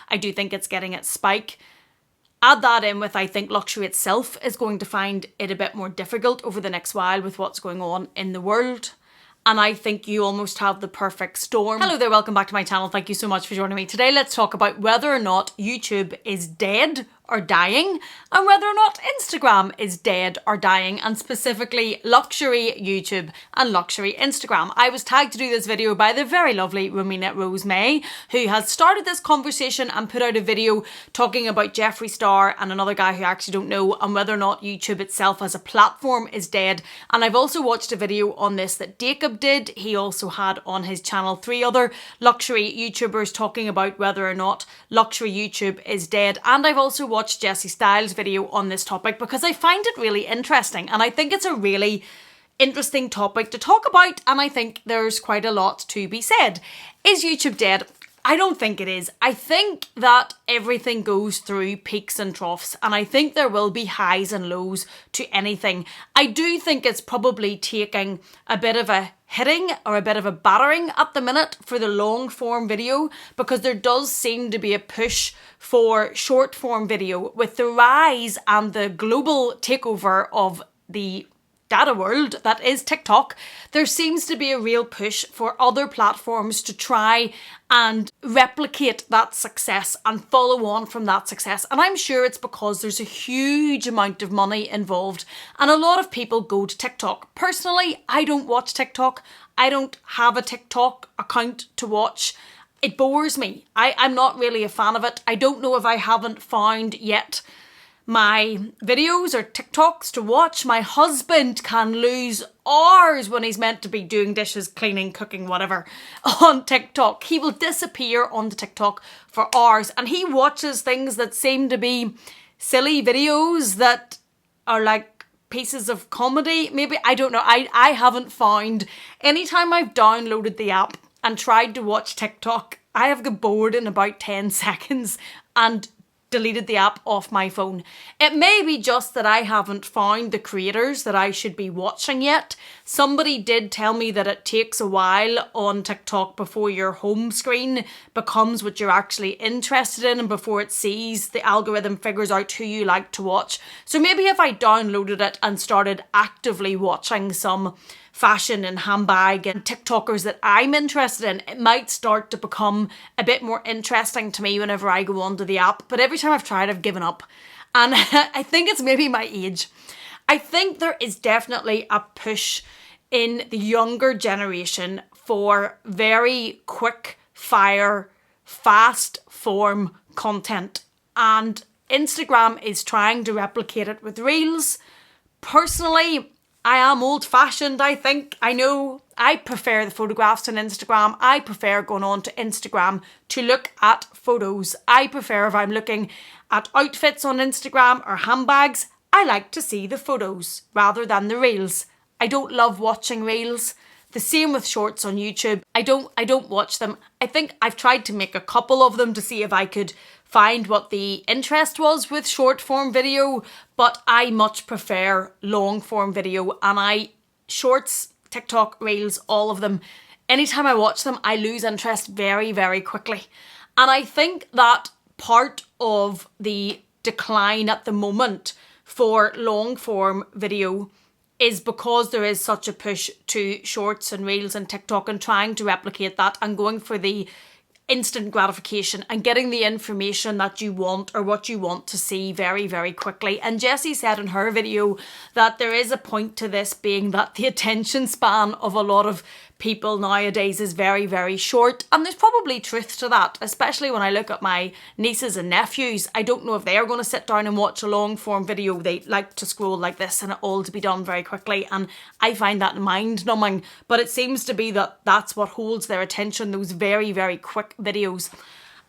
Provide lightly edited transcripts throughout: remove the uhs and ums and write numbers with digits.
I do think it's getting its spike. Add that in with, I think luxury itself is going to find it a bit more difficult over the next while with what's going on in the world. And I think you almost have the perfect storm. Hello there, welcome back to my channel. Thank you so much for joining me. Today, let's talk about whether or not YouTube is dead or dying, and whether or not Instagram is dead or dying, and specifically luxury YouTube and luxury Instagram. I was tagged to do this video by the very lovely Amelia Rose who has started this conversation and put out a video talking about Jeffree Star and another guy who I actually don't know, and whether or not YouTube itself as a platform is dead. And I've also watched a video on this that Jacob did. He also had on his channel 3 other luxury YouTubers talking about whether or not luxury YouTube is dead. And I've also watched Jessie Styles' video on this topic because I find it really interesting, and I think it's a really interesting topic to talk about, and I think there's quite a lot to be said. Is YouTube dead? I don't think it is. I think that everything goes through peaks and troughs, and I think there will be highs and lows to anything. I do think it's probably taking a bit of a hitting or a bit of a battering at the minute for the long form video, because there does seem to be a push for short form video with the rise and the global takeover of the data world that is TikTok. There seems to be a real push for other platforms to try and replicate that success and follow on from that success. And I'm sure it's because there's a huge amount of money involved and a lot of people go to TikTok. Personally, I don't watch TikTok. I don't have a TikTok account to watch. It bores me. I'm not really a fan of it. I don't know if I haven't found yet my videos or TikToks to watch. My husband can lose hours when he's meant to be doing dishes, cleaning, cooking, whatever on TikTok. He will disappear on the TikTok for hours, and he watches things that seem to be silly videos that are like pieces of comedy. Maybe, I don't know. I haven't found, anytime I've downloaded the app and tried to watch TikTok, I have got bored in about 10 seconds and deleted the app off my phone. It may be just that I haven't found the creators that I should be watching yet. Somebody did tell me that it takes a while on TikTok before your home screen becomes what you're actually interested in, and before it sees, the algorithm figures out who you like to watch. So maybe if I downloaded it and started actively watching some fashion and handbag and TikTokers that I'm interested in, it might start to become a bit more interesting to me whenever I go onto the app. But every time I've tried, I've given up. And I think it's maybe my age. I think there is definitely a push in the younger generation for very quick fire, fast form content. And Instagram is trying to replicate it with Reels. Personally, I am old-fashioned, I think. I know I prefer the photographs on Instagram. I prefer going on to Instagram to look at photos. I prefer, if I'm looking at outfits on Instagram or handbags, I like to see the photos rather than the reels. I don't love watching reels. The same with shorts on YouTube. I don't watch them. I think I've tried to make a couple of them to see if I could find what the interest was with short form video, but I much prefer long form video, and shorts, TikTok, Reels, all of them, anytime I watch them, I lose interest very, very quickly. And I think that part of the decline at the moment for long form video is because there is such a push to shorts and Reels and TikTok and trying to replicate that and going for the instant gratification and getting the information that you want or what you want to see very, very quickly. And Jessie said in her video that there is a point to this being that the attention span of a lot of people nowadays is very, very short. And there's probably truth to that, especially when I look at my nieces and nephews. I don't know if they're going to sit down and watch a long form video. They like to scroll like this and it all to be done very quickly. And I find that mind numbing, but it seems to be that that's what holds their attention, those very, very quick videos.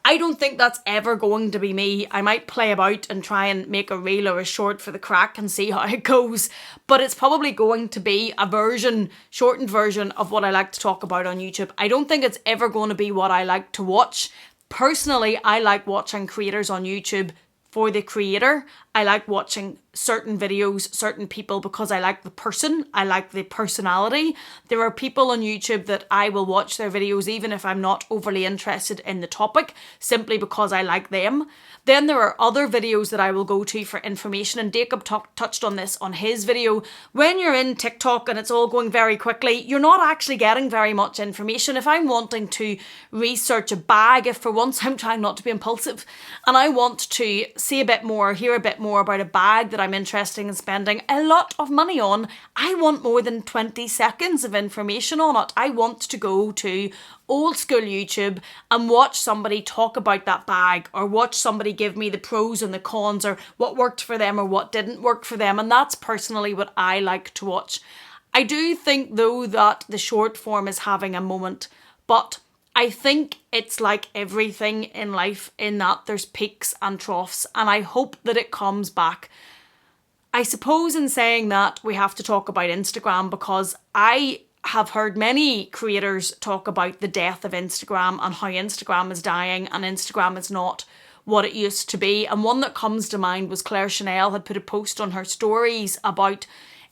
I don't think that's ever going to be me. I might play about and try and make a reel or a short for the crack and see how it goes, but it's probably going to be a version, shortened version of what I like to talk about on YouTube. I don't think it's ever going to be what I like to watch. Personally, I like watching creators on YouTube for the creator. I like watching certain videos, certain people, because I like the person, I like the personality. There are people on YouTube that I will watch their videos even if I'm not overly interested in the topic, simply because I like them. Then there are other videos that I will go to for information, and Jacob touched on this on his video. When you're in TikTok and it's all going very quickly, you're not actually getting very much information. If I'm wanting to research a bag, if for once I'm trying not to be impulsive, and I want to see a bit more, hear a bit more about a bag that I'm interested in spending a lot of money on, I want more than 20 seconds of information on it. I want to go to old school YouTube and watch somebody talk about that bag, or watch somebody give me the pros and the cons, or what worked for them or what didn't work for them. And that's personally what I like to watch. I do think though that the short form is having a moment, but I think it's like everything in life in that there's peaks and troughs, and I hope that it comes back. I suppose in saying that, we have to talk about Instagram, because I have heard many creators talk about the death of Instagram and how Instagram is dying and Instagram is not what it used to be. And one that comes to mind was Claire Chanel had put a post on her stories about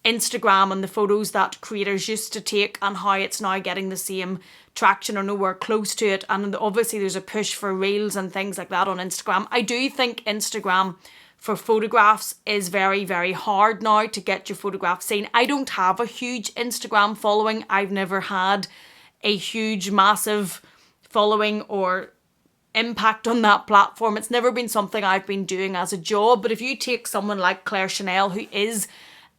Instagram and the photos that creators used to take and how it's now getting the same traction or nowhere close to it. And obviously there's a push for reels and things like that on Instagram. I do think Instagram for photographs is very, very hard now to get your photographs seen. I don't have a huge Instagram following. I've never had a huge, massive following or impact on that platform. It's never been something I've been doing as a job. But if you take someone like Claire Chanel, who is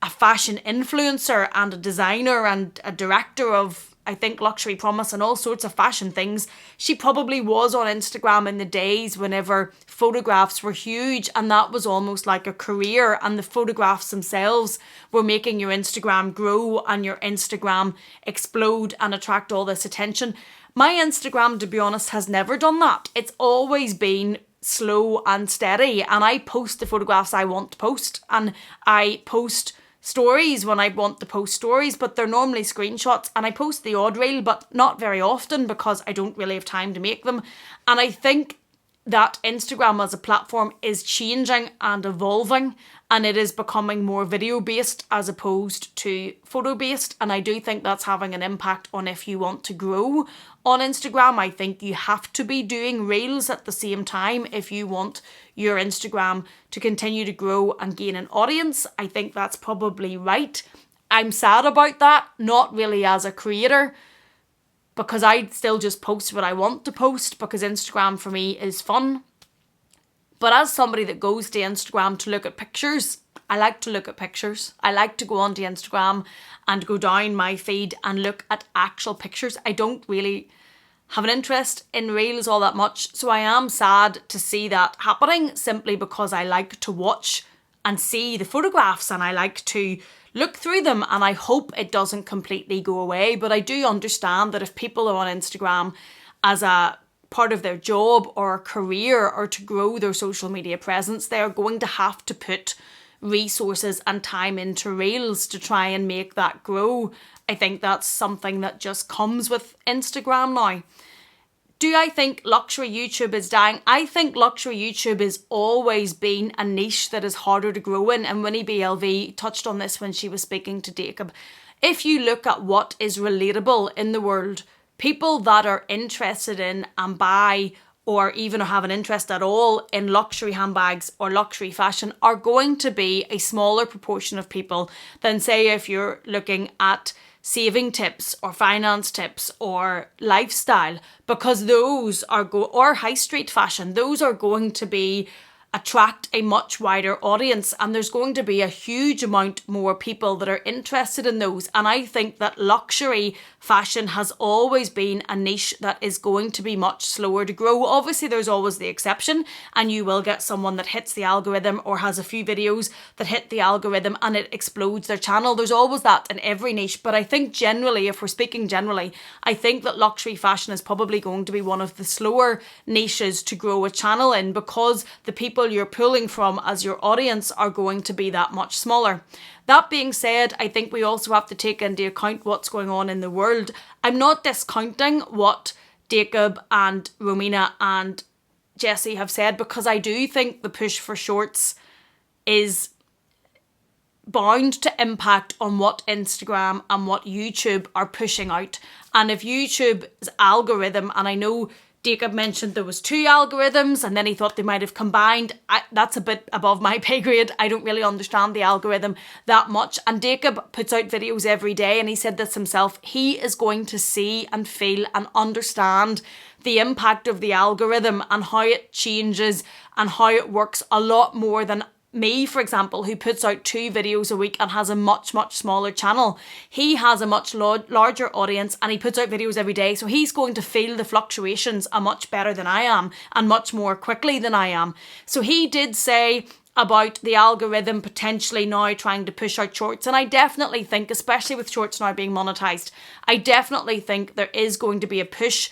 a fashion influencer and a designer and a director of, I think, Luxury Promise and all sorts of fashion things, she probably was on Instagram in the days whenever photographs were huge, and that was almost like a career, and the photographs themselves were making your Instagram grow and your Instagram explode and attract all this attention. My Instagram, to be honest, has never done that. It's always been slow and steady, and I post the photographs I want to post, and I post stories when I want to post stories, but they're normally screenshots, and I post the odd reel, but not very often because I don't really have time to make them. And I think that Instagram as a platform is changing and evolving, and it is becoming more video based as opposed to photo based, and I do think that's having an impact on if you want to grow on Instagram. I think you have to be doing reels at the same time if you want your Instagram to continue to grow and gain an audience. I think that's probably right. I'm sad about that, not really as a creator, because I still just post what I want to post, because Instagram for me is fun. But as somebody that goes to Instagram to look at pictures, I like to look at pictures. I like to go onto Instagram and go down my feed and look at actual pictures. I don't really have an interest in reels all that much. So I am sad to see that happening, simply because I like to watch and see the photographs and I like to look through them, and I hope it doesn't completely go away. But I do understand that if people are on Instagram as a part of their job or a career or to grow their social media presence, they're going to have to put resources and time into reels to try and make that grow. I think that's something that just comes with Instagram now. Do I think luxury YouTube is dying? I think luxury YouTube has always been a niche that is harder to grow in, and Winnie BLV touched on this when she was speaking to Jacob. If you look at what is relatable in the world, people that are interested in and buy, or even have an interest at all in luxury handbags or luxury fashion, are going to be a smaller proportion of people than, say, if you're looking at saving tips or finance tips or lifestyle, because those are or high street fashion, those are going to be attract a much wider audience, and there's going to be a huge amount more people that are interested in those. And I think that luxury fashion has always been a niche that is going to be much slower to grow. Obviously there's always the exception, and you will get someone that hits the algorithm or has a few videos that hit the algorithm and it explodes their channel. There's always that in every niche. But I think generally, if we're speaking generally, I think that luxury fashion is probably going to be one of the slower niches to grow a channel in, because the people you're pulling from as your audience are going to be that much smaller. That being said, I think we also have to take into account what's going on in the world. I'm not discounting what Jacob and Romina and Jessie have said, because I do think the push for shorts is bound to impact on what Instagram and what YouTube are pushing out. And if YouTube's algorithm, and I know Jacob mentioned there was 2 algorithms and then he thought they might have combined. That's a bit above my pay grade. I don't really understand the algorithm that much. And Jacob puts out videos every day, and he said this himself. He is going to see and feel and understand the impact of the algorithm and how it changes and how it works a lot more than me, for example, who puts out 2 videos a week and has a much, much smaller channel. He has a much larger audience and he puts out videos every day. So he's going to feel the fluctuations a much better than I am and much more quickly than I am. So he did say about the algorithm potentially now trying to push out shorts. And I definitely think, especially with shorts now being monetized, I definitely think there is going to be a push.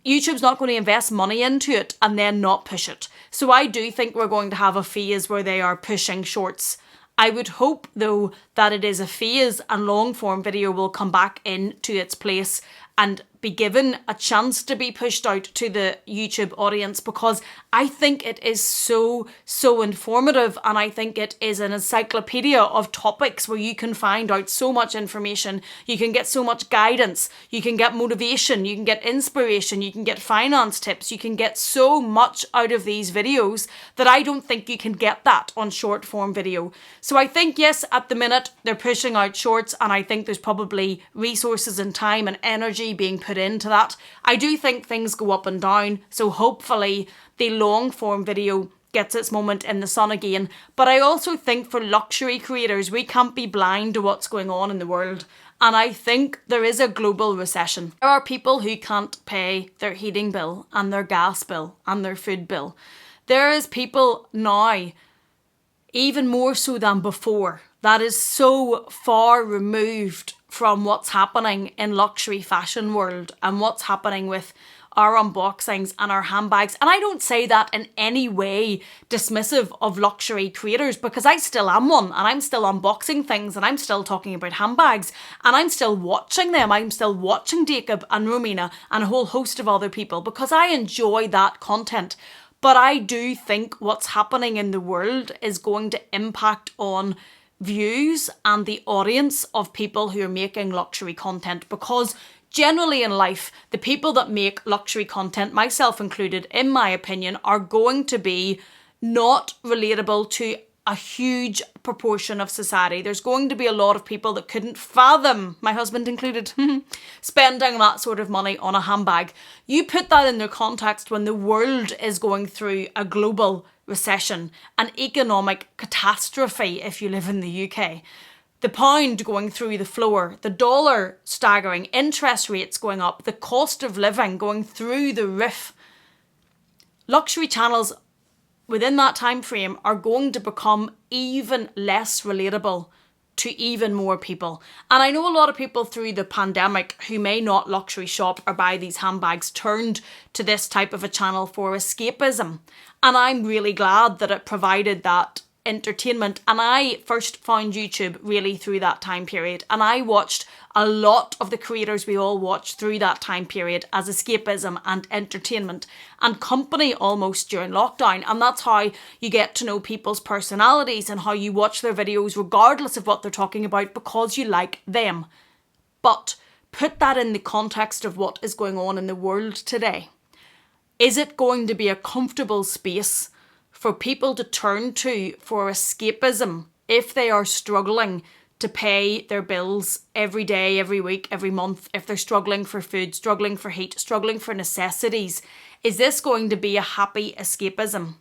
YouTube's not going to invest money into it and then not push it. So I do think we're going to have a phase where they are pushing shorts. I would hope, though, that it is a phase and long form video will come back into its place and be given a chance to be pushed out to the YouTube audience, because I think it is so informative, and I think it is an encyclopedia of topics where you can find out so much information, you can get so much guidance, you can get motivation, you can get inspiration, you can get finance tips, you can get so much out of these videos that I don't think you can get that on short form video. So I think, yes, at the minute they're pushing out shorts, and I think there's probably resources and time and energy being put into that. I do think things go up and down, so hopefully the long form video gets its moment in the sun again. But I also think for luxury creators, we can't be blind to what's going on in the world. And I think there is a global recession. There are people who can't pay their heating bill and their gas bill and their food bill. There is people now, even more so than before, that is so far removed from what's happening in luxury fashion world and what's happening with our unboxings and our handbags. And I don't say that in any way dismissive of luxury creators, because I still am one, and I'm still unboxing things, and I'm still talking about handbags, and I'm still watching them. I'm still watching Jacob and Romina and a whole host of other people because I enjoy that content. But I do think what's happening in the world is going to impact on views and the audience of people who are making luxury content, because generally in life, the people that make luxury content, myself included, in my opinion, are going to be not relatable to a huge proportion of society. There's going to be a lot of people that couldn't fathom, my husband included, spending that sort of money on a handbag. You put that in their context when the world is going through a global recession, an economic catastrophe if you live in the UK. The pound going through the floor, the dollar staggering, interest rates going up, the cost of living going through the roof. Luxury channels within that time frame are going to become even less relatable to even more people. And I know a lot of people through the pandemic who may not luxury shop or buy these handbags turned to this type of a channel for escapism. And I'm really glad that it provided that entertainment. And I first found YouTube really through that time period. And I watched a lot of the creators we all watched through that time period as escapism and entertainment and company almost during lockdown. And that's how you get to know people's personalities and how you watch their videos regardless of what they're talking about because you like them. But put that in the context of what is going on in the world today. Is it going to be a comfortable space for people to turn to for escapism if they are struggling to pay their bills every day, every week, every month, if they're struggling for food, struggling for heat, struggling for necessities? Is this going to be a happy escapism?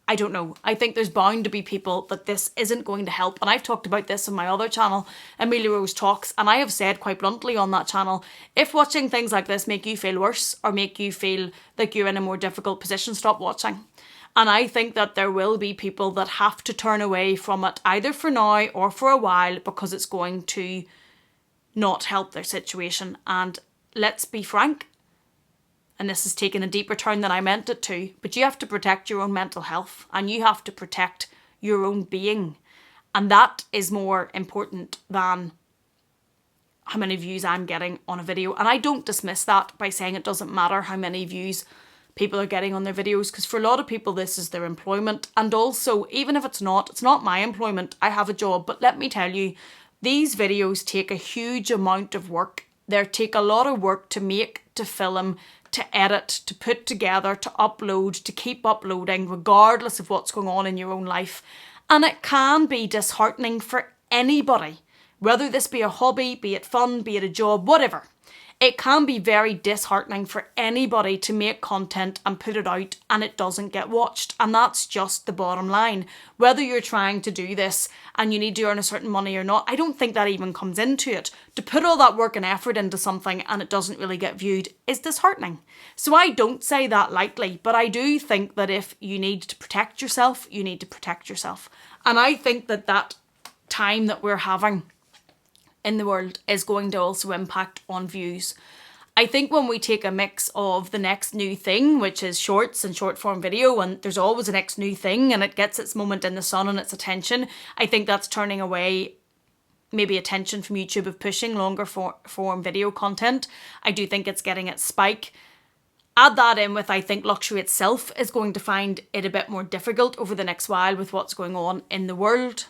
I don't know. I think there's bound to be people that this isn't going to help. And I've talked about this on my other channel, Amelia Rose Talks, and I have said quite bluntly on that channel, if watching things like this make you feel worse or make you feel like you're in a more difficult position, stop watching. And I think that there will be people that have to turn away from it either for now or for a while because it's going to not help their situation. And let's be frank, and this has taken a deeper turn than I meant it to, but you have to protect your own mental health and you have to protect your own being. And that is more important than how many views I'm getting on a video. And I don't dismiss that by saying it doesn't matter how many views people are getting on their videos, because for a lot of people this is their employment. And also, even if it's not my employment, I have a job, but let me tell you, these videos take a huge amount of work. They take a lot of work to make, to film, to edit, to put together, to upload, to keep uploading, regardless of what's going on in your own life. And it can be disheartening for anybody, whether this be a hobby, be it fun, be it a job, whatever. It can be very disheartening for anybody to make content and put it out and it doesn't get watched. And that's just the bottom line. Whether you're trying to do this and you need to earn a certain money or not, I don't think that even comes into it. To put all that work and effort into something and it doesn't really get viewed is disheartening. So I don't say that lightly, but I do think that if you need to protect yourself, you need to protect yourself. And I think that that time that we're having in the world is going to also impact on views. I think when we take a mix of the next new thing, which is shorts and short form video, and there's always a next new thing and it gets its moment in the sun and its attention, I think that's turning away maybe attention from YouTube of pushing longer form video content. I do think it's getting its spike. Add that in with, I think luxury itself is going to find it a bit more difficult over the next while with what's going on in the world.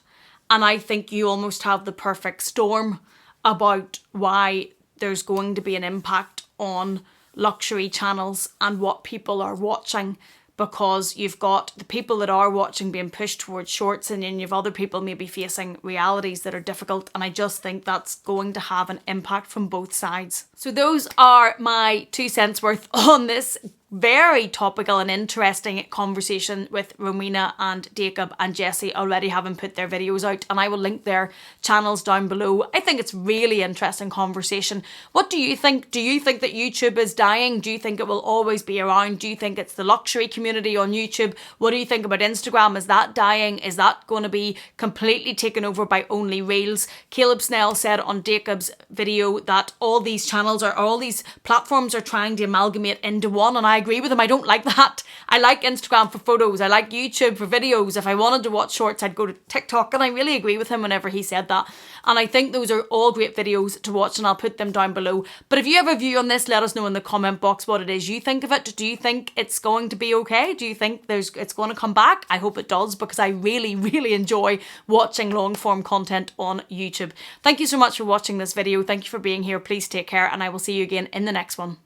And I think you almost have the perfect storm about why there's going to be an impact on luxury channels and what people are watching, because you've got the people that are watching being pushed towards shorts and then you've other people maybe facing realities that are difficult. And I just think that's going to have an impact from both sides. So those are my 2 cents worth on this very topical and interesting conversation with Rowena and Jacob and Jessie already having put their videos out, and I will link their channels down below. I think it's really interesting conversation. What do you think? Do you think that YouTube is dying? Do you think it will always be around? Do you think it's the luxury community on YouTube? What do you think about Instagram? Is that dying? Is that going to be completely taken over by only Reels? Caleb Snell said on Jacob's video that all these channels or all these platforms are trying to amalgamate into one, and I agree with him. I don't like that. I like Instagram for photos. I like YouTube for videos. If I wanted to watch shorts, I'd go to TikTok, and I really agree with him whenever he said that. And I think those are all great videos to watch, and I'll put them down below. But if you have a view on this, let us know in the comment box what it is you think of it. Do you think it's going to be okay? Do you think it's going to come back? I hope it does, because I really, really enjoy watching long form content on YouTube. Thank you so much for watching this video. Thank you for being here. Please take care, and I will see you again in the next one.